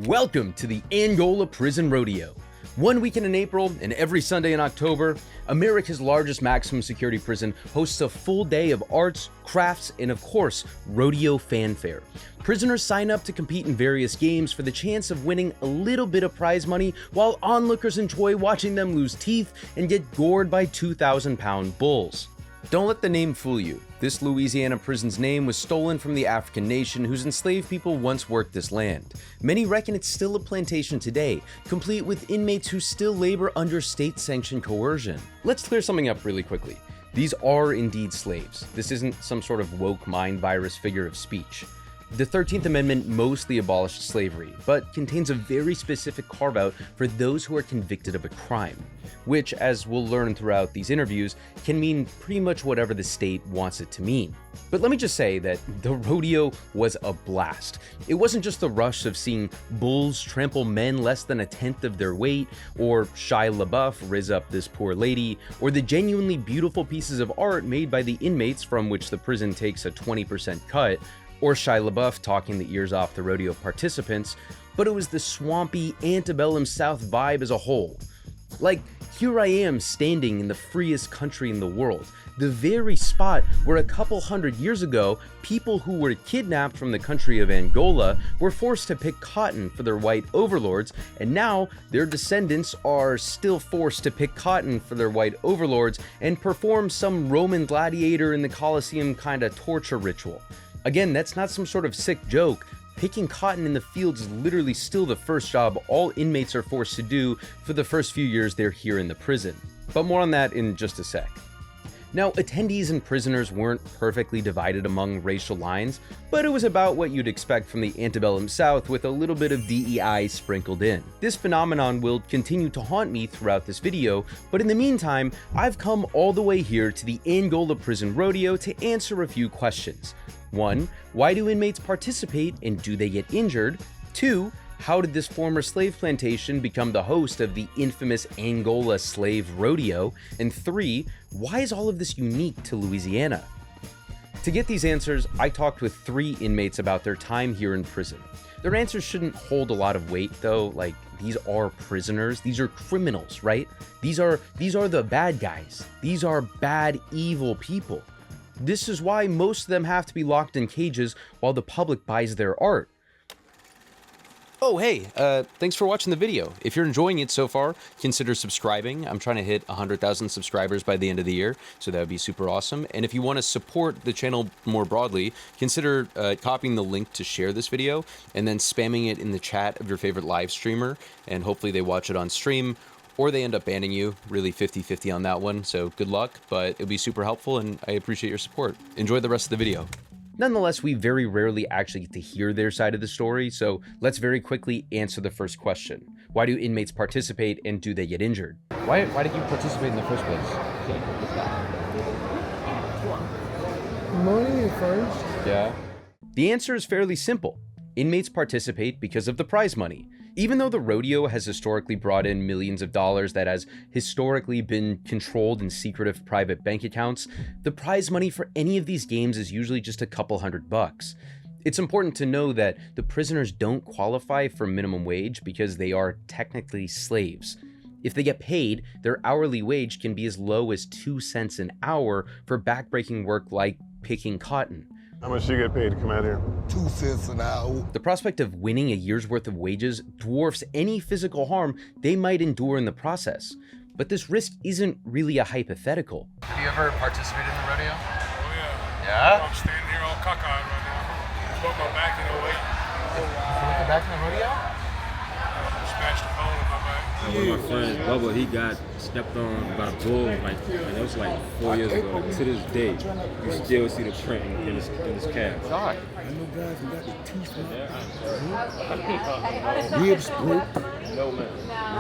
Welcome to the Angola Prison Rodeo. One weekend in April and every Sunday in October, America's largest maximum security prison hosts a full day of arts, crafts, and of course, rodeo fanfare. Prisoners sign up to compete in various games for the chance of winning a little bit of prize money, while onlookers enjoy watching them lose teeth and get gored by 2,000-pound bulls. Don't let the name fool you. This Louisiana prison's name was stolen from the African nation whose enslaved people once worked this land. Many reckon it's still a plantation today, complete with inmates who still labor under state-sanctioned coercion. Let's clear something up really quickly. These are indeed slaves. This isn't some sort of woke mind virus figure of speech. The 13th Amendment mostly abolished slavery, but contains a very specific carve-out for those who are convicted of a crime, which, as we'll learn throughout these interviews, can mean pretty much whatever the state wants it to mean. But let me just say that the rodeo was a blast. It wasn't just the rush of seeing bulls trample men less than a tenth of their weight, or Shia LaBeouf riz up this poor lady, or the genuinely beautiful pieces of art made by the inmates from which the prison takes a 20% cut, or Shia LaBeouf talking the ears off the rodeo participants, but it was the swampy, antebellum South vibe as a whole. Like, here I am standing in the freest country in the world, the very spot where a couple hundred years ago, people who were kidnapped from the country of Angola were forced to pick cotton for their white overlords, and now their descendants are still forced to pick cotton for their white overlords and perform some Roman gladiator in the Colosseum kind of torture ritual. Again, that's not some sort of sick joke. Picking cotton in the fields is literally still the first job all inmates are forced to do for the first few years they're here in the prison. But more on that in just a sec. Now, attendees and prisoners weren't perfectly divided among racial lines, but it was about what you'd expect from the antebellum South with a little bit of DEI sprinkled in. This phenomenon will continue to haunt me throughout this video, but in the meantime, I've come all the way here to the Angola Prison Rodeo to answer a few questions. 1. Why do inmates participate and do they get injured? 2. How did this former slave plantation become the host of the infamous Angola Slave Rodeo? And 3. Why is all of this unique to Louisiana? To get these answers, I talked with 3 inmates about their time here in prison. Their answers shouldn't hold a lot of weight though, like these are prisoners, these are criminals, right? These are the bad guys. These are bad, evil people. This is why most of them have to be locked in cages while the public buys their art. Oh, hey, thanks for watching the video. If you're enjoying it so far, consider subscribing. I'm trying to hit 100,000 subscribers by the end of the year, so that would be super awesome. And if you want to support the channel more broadly, consider copying the link to share this video and then spamming it in the chat of your favorite live streamer, and hopefully they watch it on stream, or they end up banning you. Really 50-50 on that one, so good luck, but it'll be super helpful and I appreciate your support. Enjoy the rest of the video. Nonetheless, we very rarely actually get to hear their side of the story, so let's very quickly answer the first question. Why do inmates participate and do they get injured? Why did you participate in the first place? Money first. Yeah. The answer is fairly simple. Inmates participate because of the prize money. Even though the rodeo has historically brought in millions of dollars that has historically been controlled in secretive private bank accounts, the prize money for any of these games is usually just a couple $100. It's important to know that the prisoners don't qualify for minimum wage because they are technically slaves. If they get paid, their hourly wage can be as low as 2 cents an hour for backbreaking work like picking cotton. How much do you get paid to come out here? 2 cents an hour. The prospect of winning a year's worth of wages dwarfs any physical harm they might endure in the process. But this risk isn't really a hypothetical. Have you ever participated in the rodeo? Oh yeah. Yeah? I'm standing here all cockeyed right now. Broke my back in a way. You broke your back in the rodeo? Smashed the bone in my back. One of my friends, Bubba, he got stepped on by a bull, and that was like 4 years ago. To this day, you still see the print in his calf. God. I know guys who got the teeth knocked. Ribs broke. No, man.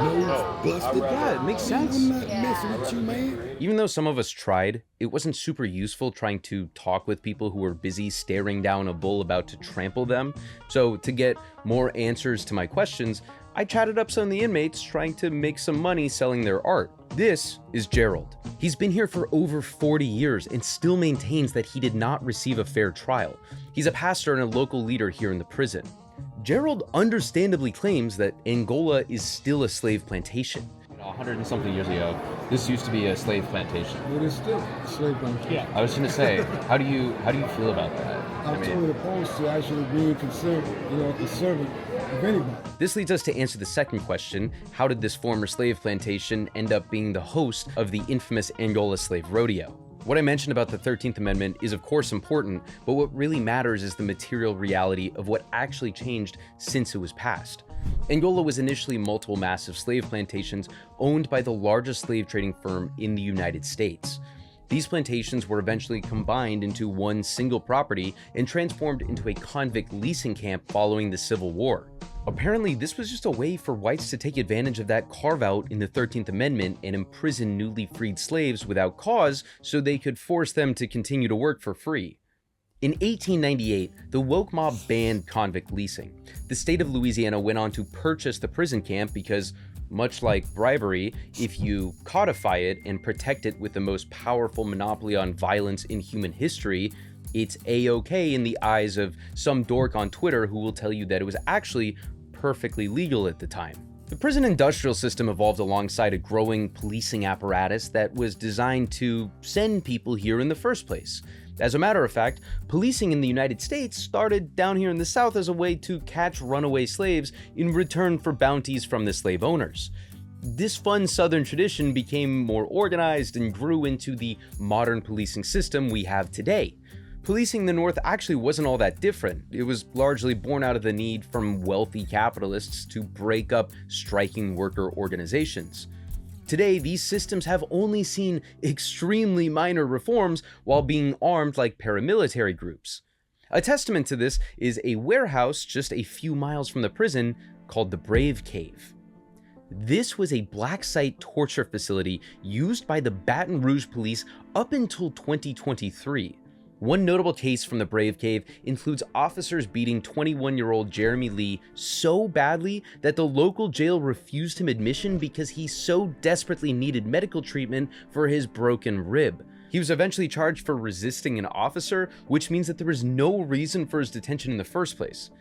Nose busted. Yeah, it makes sense. I'm not messing with you, man. Even though some of us tried, it wasn't super useful trying to talk with people who were busy staring down a bull about to trample them. So to get more answers to my questions, I chatted up some of the inmates trying to make some money selling their art. This is Gerald. He's been here for over 40 years and still maintains that he did not receive a fair trial. He's a pastor and a local leader here in the prison. Gerald understandably claims that Angola is still a slave plantation. 100 and something years ago, this used to be a slave plantation. It is still a slave plantation. Yeah. I was going to say, how do you feel about that? I'm totally opposed to actually being considered, a servant of anybody. This leads us to answer the second question: how did this former slave plantation end up being the host of the infamous Angola Slave Rodeo? What I mentioned about the 13th Amendment is of course important, but what really matters is the material reality of what actually changed since it was passed. Angola was initially multiple massive slave plantations owned by the largest slave trading firm in the United States. These plantations were eventually combined into one single property and transformed into a convict leasing camp following the Civil War. Apparently, this was just a way for whites to take advantage of that carve-out in the 13th Amendment and imprison newly freed slaves without cause so they could force them to continue to work for free. In 1898, the woke mob banned convict leasing. The state of Louisiana went on to purchase the prison camp because, much like bribery, if you codify it and protect it with the most powerful monopoly on violence in human history, it's a-okay in the eyes of some dork on Twitter who will tell you that it was actually perfectly legal at the time. The prison industrial system evolved alongside a growing policing apparatus that was designed to send people here in the first place. As a matter of fact, policing in the United States started down here in the South as a way to catch runaway slaves in return for bounties from the slave owners. This fun Southern tradition became more organized and grew into the modern policing system we have today. Policing the North actually wasn't all that different. It was largely born out of the need from wealthy capitalists to break up striking worker organizations. Today, these systems have only seen extremely minor reforms while being armed like paramilitary groups. A testament to this is a warehouse just a few miles from the prison called the Brave Cave. This was a black site torture facility used by the Baton Rouge police up until 2023. One notable case from the Brave Cave includes officers beating 21-year-old Jeremy Lee so badly that the local jail refused him admission because he so desperately needed medical treatment for his broken rib. He was eventually charged for resisting an officer, which means that there was no reason for his detention in the first place.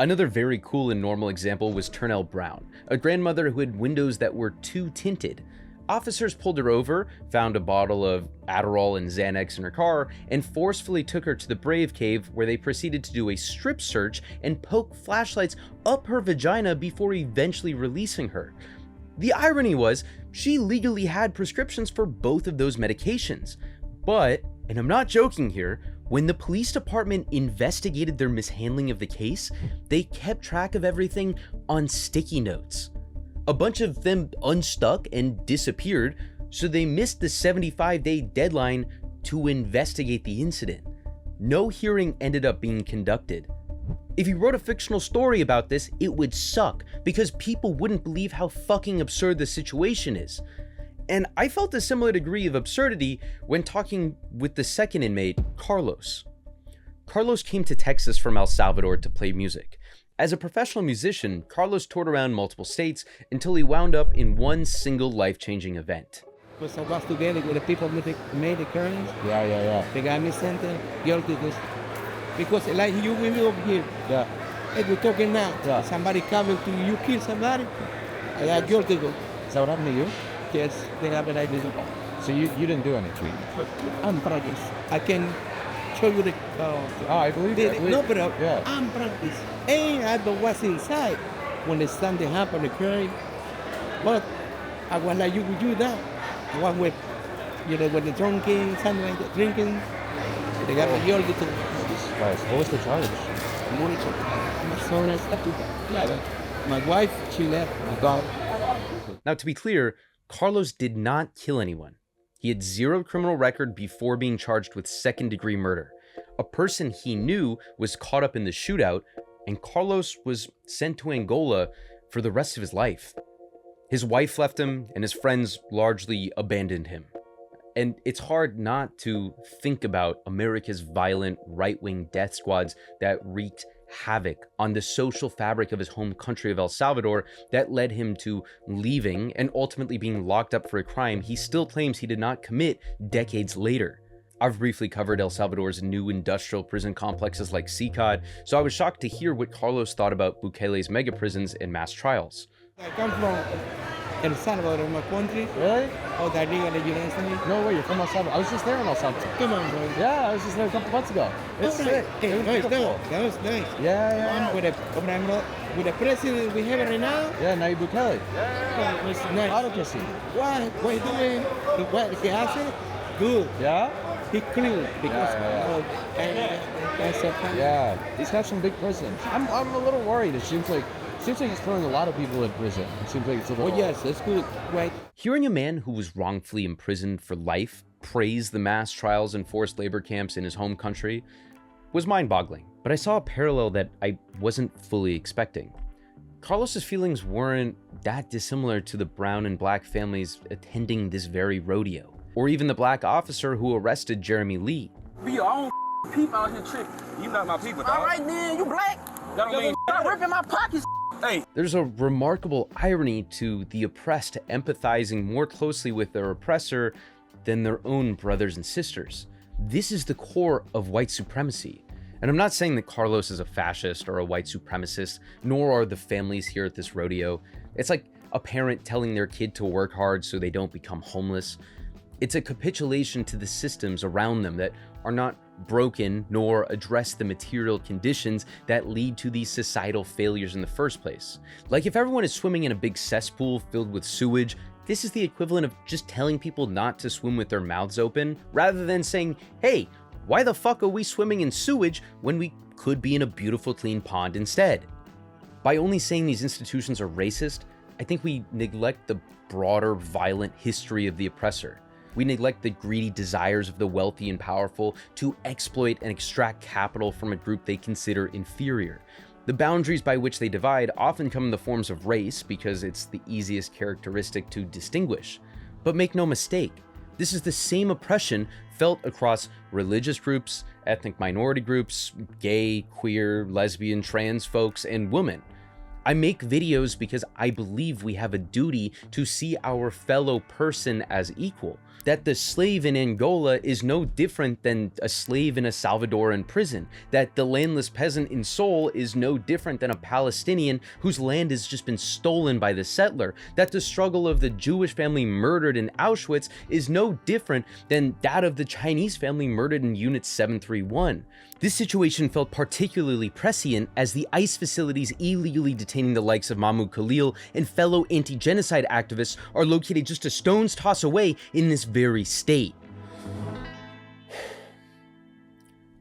Another very cool and normal example was Turnell Brown, a grandmother who had windows that were too tinted. Officers pulled her over, found a bottle of Adderall and Xanax in her car, and forcefully took her to the Brave Cave, where they proceeded to do a strip search and poke flashlights up her vagina before eventually releasing her. The irony was, she legally had prescriptions for both of those medications. But, and I'm not joking here, when the police department investigated their mishandling of the case, they kept track of everything on sticky notes. A bunch of them unstuck and disappeared, so they missed the 75-day deadline to investigate the incident. No hearing ended up being conducted. If you wrote a fictional story about this, it would suck, because people wouldn't believe how fucking absurd the situation is. And I felt a similar degree of absurdity when talking with the second inmate, Carlos. Carlos came to Texas from El Salvador to play music. As a professional musician, Carlos toured around multiple states until he wound up in one single life-changing event. Because I was together with the people who made the crimes. Yeah. They got me sentenced guilty. Because like you with me over here. Yeah. Hey, we're talking now. Yeah. Somebody coming to you, kill somebody. I got guilty. Is that what happened to you? Yes, they have an idea. So you didn't do any treatment? I'm practiced. I can show you the... I believe it. No, but Yeah. I'm practiced. And I know what's inside when the something happened, the crime. But I was like you would do that. I was with, with the drinking, something like that, drinking. They got me guilty to... Right. What was the charge? My wife, she left. My dog. Now, to be clear, Carlos did not kill anyone. He had zero criminal record before being charged with second-degree murder. A person he knew was caught up in the shootout, and Carlos was sent to Angola for the rest of his life. His wife left him, and his friends largely abandoned him. And it's hard not to think about America's violent right-wing death squads that wreaked havoc on the social fabric of his home country of El Salvador that led him to leaving and ultimately being locked up for a crime he still claims he did not commit decades later. I've briefly covered El Salvador's new industrial prison complexes like CICAD, so I was shocked to hear what Carlos thought about Bukele's mega prisons and mass trials. I come from El Salvador, my country. Really? Oh, that legal in the United States. No way, you're from El Salvador. I was just there in El Salvador. Come on, bro. Yeah, I was just there a couple months ago. It's sick. Hey, It was nice, beautiful. that was nice. Yeah. With the president we have right now, Yeah, Nayib Bukele. it's nice. Autocracy. What he doing? What he has? Good. Yeah? He clean because that's a fact. Yeah. He's got some big prisons. I'm a little worried. It seems like he's throwing a lot of people in prison. It seems like it's a little... Oh yes, that's good. Right. Hearing a man who was wrongfully imprisoned for life praise the mass trials and forced labor camps in his home country was mind-boggling, but I saw a parallel that I wasn't fully expecting. Carlos's feelings weren't that dissimilar to the brown and black families attending this very rodeo, or even the black officer who arrested Jeremy Lee. Be your own people out here tripping. You not my people, dog. All right, then, you black. That don't mean stop ripping my pockets. Hey. There's a remarkable irony to the oppressed empathizing more closely with their oppressor than their own brothers and sisters. This is the core of white supremacy. And I'm not saying that Carlos is a fascist or a white supremacist, nor are the families here at this rodeo. It's like a parent telling their kid to work hard so they don't become homeless. It's a capitulation to the systems around them that are not broken nor address the material conditions that lead to these societal failures in the first place. Like if everyone is swimming in a big cesspool filled with sewage, this is the equivalent of just telling people not to swim with their mouths open, rather than saying, hey, why the fuck are we swimming in sewage when we could be in a beautiful clean pond instead? By only saying these institutions are racist, I think we neglect the broader violent history of the oppressor. We neglect the greedy desires of the wealthy and powerful to exploit and extract capital from a group they consider inferior. The boundaries by which they divide often come in the forms of race because it's the easiest characteristic to distinguish. But make no mistake, this is the same oppression felt across religious groups, ethnic minority groups, gay, queer, lesbian, trans folks, and women. I make videos because I believe we have a duty to see our fellow person as equal. That the slave in Angola is no different than a slave in a Salvadoran prison. That the landless peasant in Seoul is no different than a Palestinian whose land has just been stolen by the settler. That the struggle of the Jewish family murdered in Auschwitz is no different than that of the Chinese family murdered in Unit 731. This situation felt particularly prescient as the ICE facilities illegally detaining the likes of Mahmoud Khalil and fellow anti-genocide activists are located just a stone's toss away in this very state.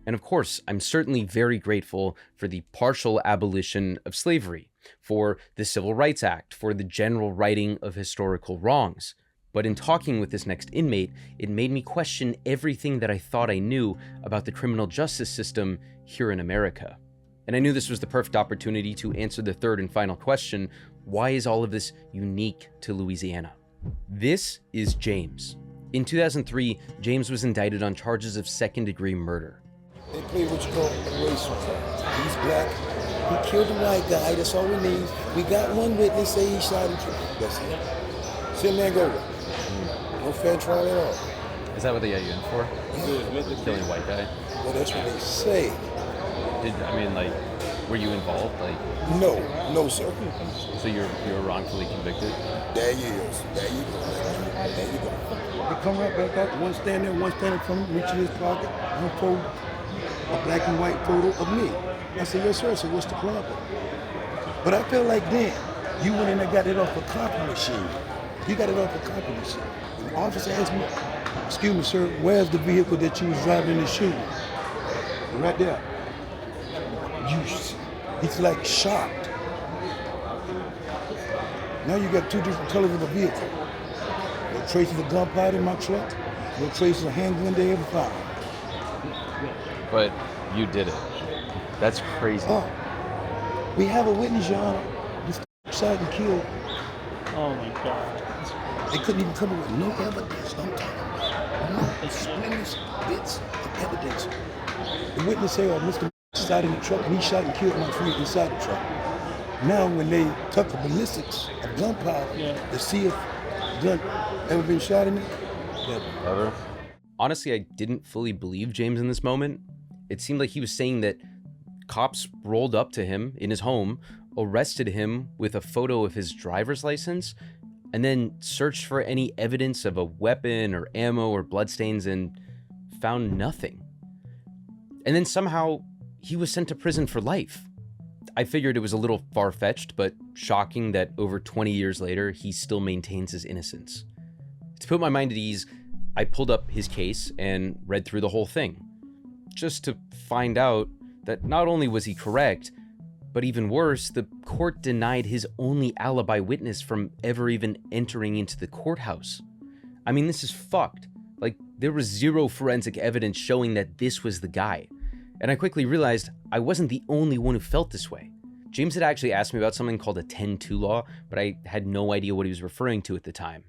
And of course, I'm certainly very grateful for the partial abolition of slavery, for the Civil Rights Act, for the general righting of historical wrongs. But in talking with this next inmate, it made me question everything that I thought I knew about the criminal justice system here in America. And I knew this was the perfect opportunity to answer the third and final question: why is all of this unique to Louisiana? This is James. In 2003, James was indicted on charges of second-degree murder. They play what you call a race war. He's black. He killed a white guy. That's all we need. We got one witness say he shot and killed. That's it. It's in Angola. No fair trial at all. Is that what they got you in for? Yeah. Killing a white guy? Well, that's what they say. Were you involved? No, sir. So you were wrongfully convicted? There you is. There you go. There you go. They come right back up, one stand there, one standing from him, reaching his pocket, one pulled a black and white photo of me. I said, yes, sir. I said, what's the problem? But I felt like, damn, you went in and got it off a copy machine. You got it off a copy machine. And the officer asked me, excuse me, sir, where's the vehicle that you was driving in the shooting? Right there. He's like shocked. Now you got two different colors of the vehicle. No traces of gunpowder in my truck. No traces of handgun they ever found. But you did it. That's crazy. Oh, we have a witness, Your Honor. This shot and killed. Oh my God. They couldn't even come up with no evidence. I'm talking about no splinters, bits of evidence. The witness said, oh, Mr. shot in the truck, and he shot and killed my friend inside the truck. Now, when they took the ballistics of gunpowder to see if gun ever been shot in it, never. Ever? Honestly, I didn't fully believe James in this moment. It seemed like he was saying that cops rolled up to him in his home, arrested him with a photo of his driver's license, and then searched for any evidence of a weapon or ammo or bloodstains and found nothing. And then somehow he was sent to prison for life. I figured it was a little far-fetched, but shocking that over 20 years later, he still maintains his innocence. To put my mind at ease, I pulled up his case and read through the whole thing, just to find out that not only was he correct, but even worse, the court denied his only alibi witness from ever even entering into the courthouse. I mean, this is fucked. Like, there was zero forensic evidence showing that this was the guy. And I quickly realized I wasn't the only one who felt this way. James had actually asked me about something called a 10-2 law, but I had no idea what he was referring to at the time.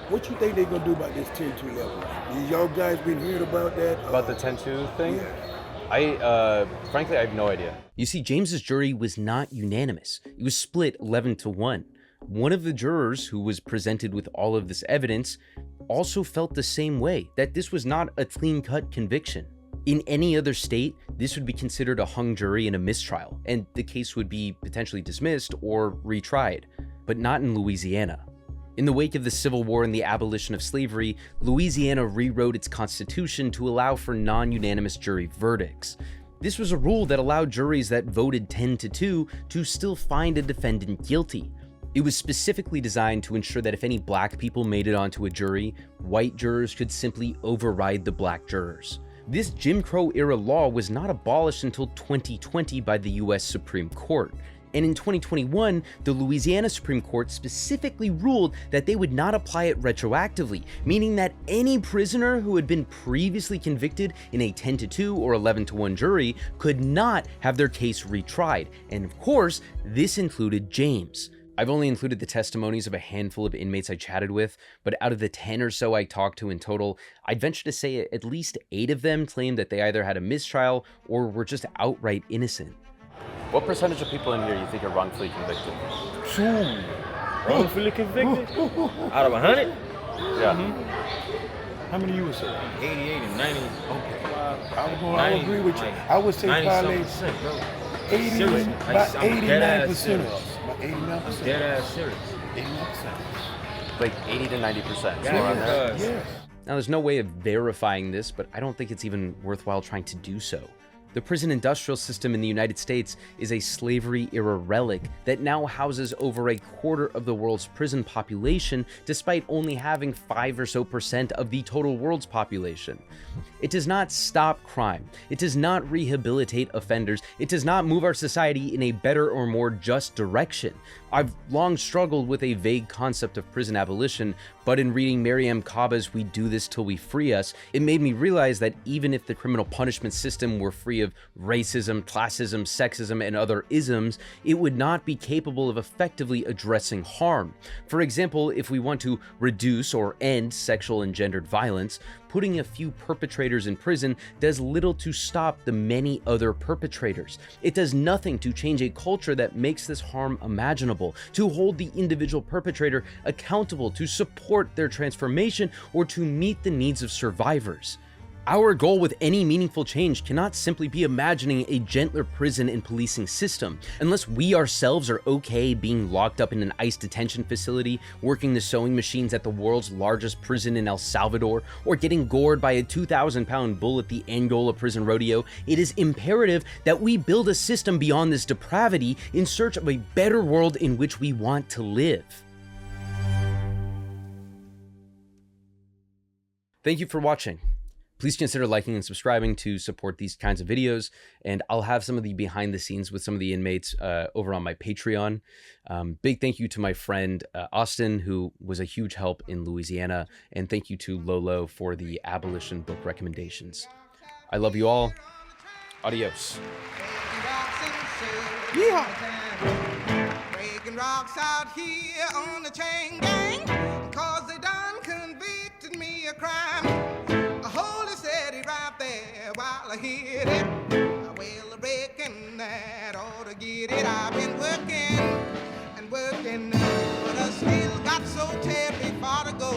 What you think they're gonna do about this 10-2 level? Y'all guys been hearing about that? About the 10-2 thing? Yeah. Frankly, I have no idea. You see, James's jury was not unanimous. It was split 11-1. One of the jurors who was presented with all of this evidence also felt the same way, that this was not a clean-cut conviction. In any other state, this would be considered a hung jury and a mistrial, and the case would be potentially dismissed or retried, but not in Louisiana. In the wake of the Civil War and the abolition of slavery, Louisiana rewrote its constitution to allow for non-unanimous jury verdicts. This was a rule that allowed juries that voted 10-2 to still find a defendant guilty. It was specifically designed to ensure that if any black people made it onto a jury, white jurors could simply override the black jurors. This Jim Crow era law was not abolished until 2020 by the US Supreme Court. And in 2021, the Louisiana Supreme Court specifically ruled that they would not apply it retroactively, meaning that any prisoner who had been previously convicted in a 10-2 or 11-1 jury could not have their case retried. And of course, this included James. I've only included the testimonies of a handful of inmates I chatted with, but out of the 10 or so I talked to in total, I'd venture to say at least 8 of them claimed that they either had a mistrial or were just outright innocent. What percentage of people in here you think are wrongfully convicted? Wrongfully convicted? Out of 100? Yeah. How many you would say? 88 and 90. Okay. I would agree with you. I would say probably 90%, bro. 80, Serious. about I'm 89% dead-ass of serious. us. About 89%. Dead ass serious. 89%. Like 80 to 90%. So Yeah, around there. Yes. Now, there's no way of verifying this, but I don't think it's even worthwhile trying to do so. The prison industrial system in the United States is a slavery-era relic that now houses over a quarter of the world's prison population, despite only having 5% or so of the total world's population. It does not stop crime. It does not rehabilitate offenders. It does not move our society in a better or more just direction. I've long struggled with a vague concept of prison abolition, but in reading Mariame Kaba's "We Do This Till We Free Us," it made me realize that even if the criminal punishment system were free of racism, classism, sexism, and other isms, it would not be capable of effectively addressing harm. For example, if we want to reduce or end sexual and gendered violence, putting a few perpetrators in prison does little to stop the many other perpetrators. It does nothing to change a culture that makes this harm imaginable, to hold the individual perpetrator accountable, to support their transformation, or to meet the needs of survivors. Our goal with any meaningful change cannot simply be imagining a gentler prison and policing system. Unless we ourselves are okay being locked up in an ICE detention facility, working the sewing machines at the world's largest prison in El Salvador, or getting gored by a 2,000-pound bull at the Angola Prison Rodeo, it is imperative that we build a system beyond this depravity in search of a better world in which we want to live. Thank you for watching. Please consider liking and subscribing to support these kinds of videos, and I'll have some of the behind the scenes with some of the inmates over on my Patreon. Big thank you to my friend Austin, who was a huge help in Louisiana, and thank you to Lolo for the abolition book recommendations. I love you all. Adios. Breaking rocks out here on the chain gang, 'cause they done convicted me of crime. Right there while I hit it. Well, I reckon that ought to get it. I've been working and working, but I still got so terribly far to go.